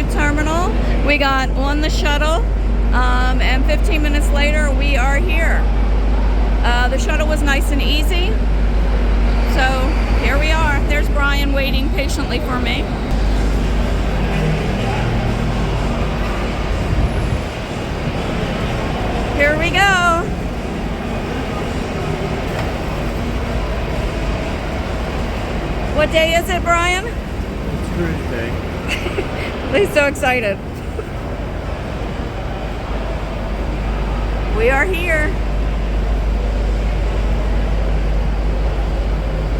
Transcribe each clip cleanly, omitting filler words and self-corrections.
terminal. We got on the shuttle, and 15 minutes later we are here. The shuttle was nice and easy, so here we are. There's Brian waiting patiently for me. Here we go. What day is it, Brian? It's Thursday. He's so excited. We are here.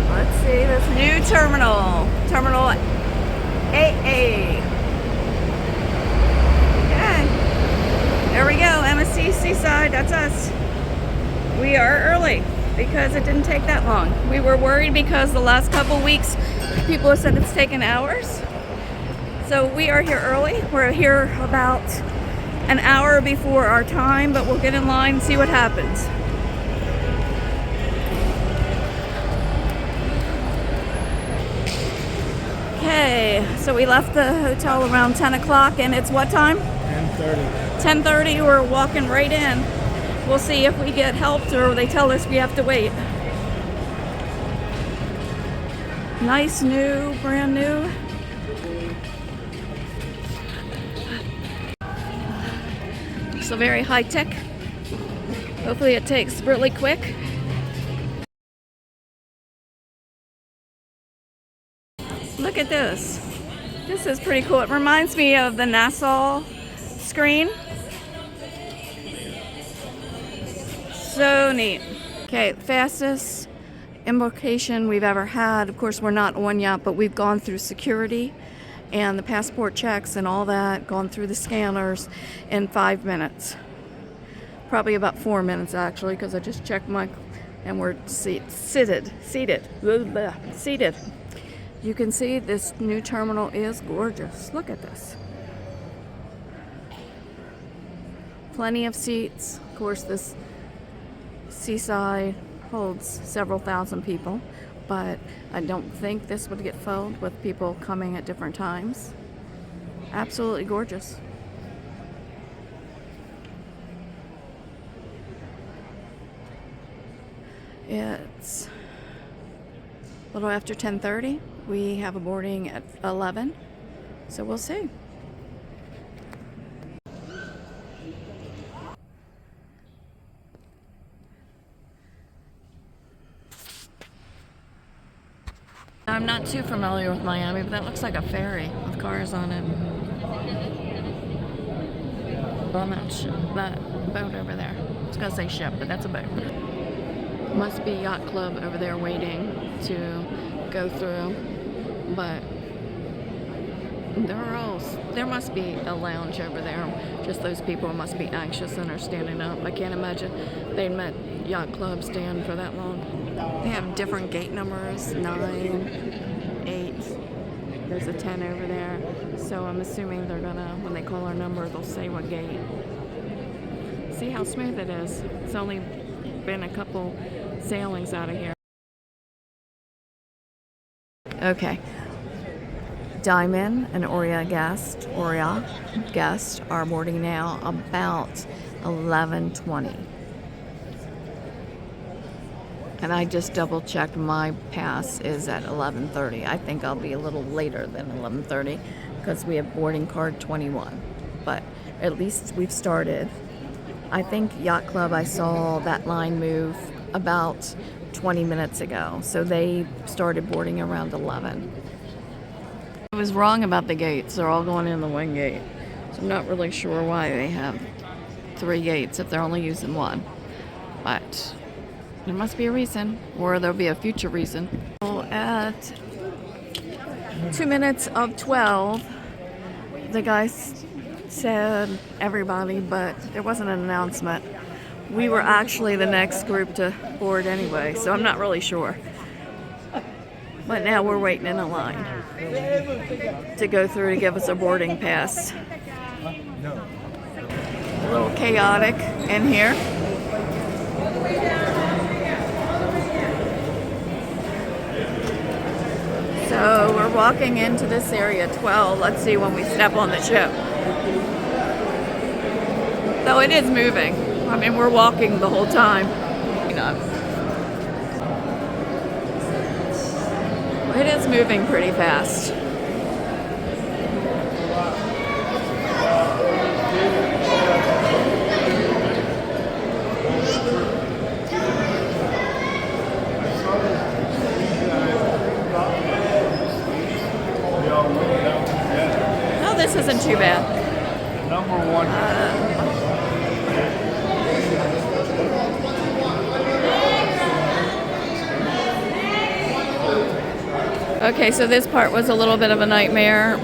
Let's see this new terminal. Terminal AA. Okay. There we go. MSC Seaside. That's us. We are early because it didn't take that long. We were worried because the last couple weeks people have said it's taken hours. So we are here early. We're here about an hour before our time, but we'll get in line and see what happens. Okay, so we left the hotel around 10 o'clock and it's what time? 10:30. 10:30, we're walking right in. We'll see if we get helped or they tell us we have to wait. Nice new, brand new. So very high tech. Hopefully it takes really quick. Look at this. This is pretty cool. It reminds me of the Nassau screen. So neat. Okay, fastest embarkation we've ever had. Of course, we're not on yet, but we've gone through security and the passport checks and all that, gone through the scanners in 5 minutes. Probably about 4 minutes actually, because I just checked and we're seated. You can see this new terminal is gorgeous. Look at this. Plenty of seats. Of course, this Seaside holds several thousand people, but I don't think this would get filled with people coming at different times. Absolutely gorgeous. It's a little after 10:30. We have a boarding at 11, so we'll see. I'm not too familiar with Miami, but that looks like a ferry with cars on it. On that boat over there. I was gonna say ship, but that's a boat. Must be yacht club over there waiting to go through, but there must be a lounge over there. Just those people must be anxious and are standing up. I can't imagine they'd met yacht club stand for that long. They have different gate numbers, 9, 8. There's a 10 over there. So I'm assuming they're gonna, when they call our number, they'll say what gate. See how smooth it is. It's only been a couple sailings out of here. Okay. Diamond and Oria guest are boarding now about 11:20. And I just double checked my pass is at 11:30. I think I'll be a little later than 11:30 because we have boarding card 21. But at least we've started. I think Yacht Club, I saw that line move about 20 minutes ago. So they started boarding around 11. I was wrong about the gates. They're all going in the one gate. So I'm not really sure why they have 3 gates if they're only using one. But there must be a reason, or there'll be a future reason. At 2 minutes of 12, the guy said everybody, but there wasn't an announcement. We were actually the next group to board anyway, so I'm not really sure. But now we're waiting in a line to go through to give us a boarding pass. A little chaotic in here. So So we're walking into this area 12. Let's see when we step on the ship. Though it is moving. I mean, we're walking the whole time. You know, it is moving pretty fast. No, this isn't too bad. Number one. Okay, so this part was a little bit of a nightmare.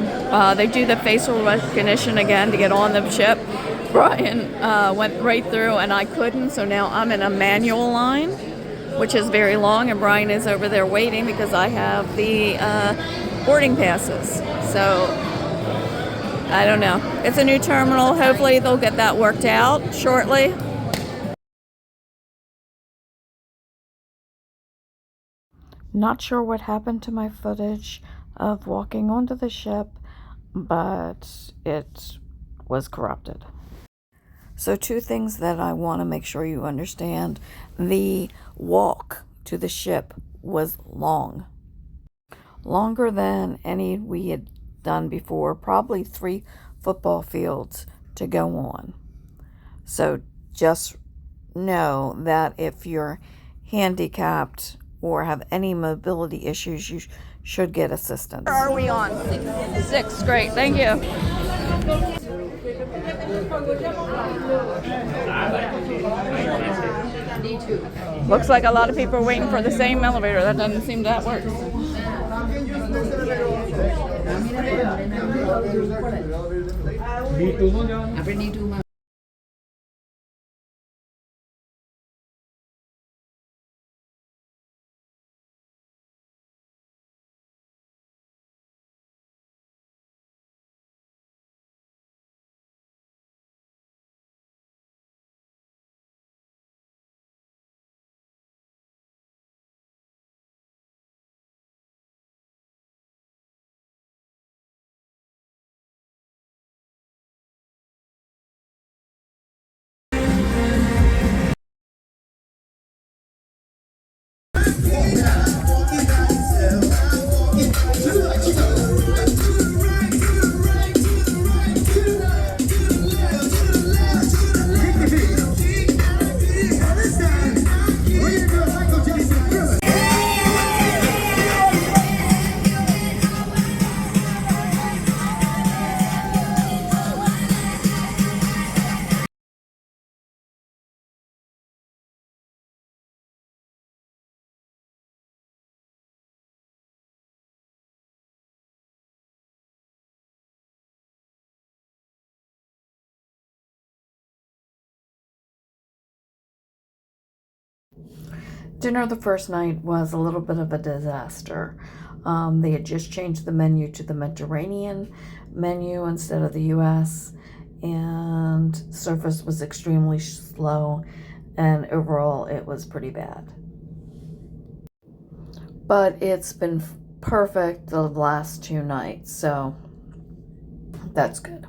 They do the facial recognition again to get on the ship. Brian went right through and I couldn't, so now I'm in a manual line, which is very long, and Brian is over there waiting because I have the boarding passes. So I don't know. It's a new terminal. Hopefully they'll get that worked out shortly. Not sure what happened to my footage of walking onto the ship, but it was corrupted. So 2 things that I want to make sure you understand. The walk to the ship was long. Longer than any we had done before, probably 3 football fields to go on. So just know that if you're handicapped or have any mobility issues, you should get assistance. Where are we on? 6. Great, thank you. Looks like a lot of people are waiting for the same elevator. That doesn't seem that works. Dinner the first night was a little bit of a disaster. They had just changed the menu to the Mediterranean menu instead of the US, and service was extremely slow, and overall it was pretty bad. But it's been perfect the last 2 nights, so that's good.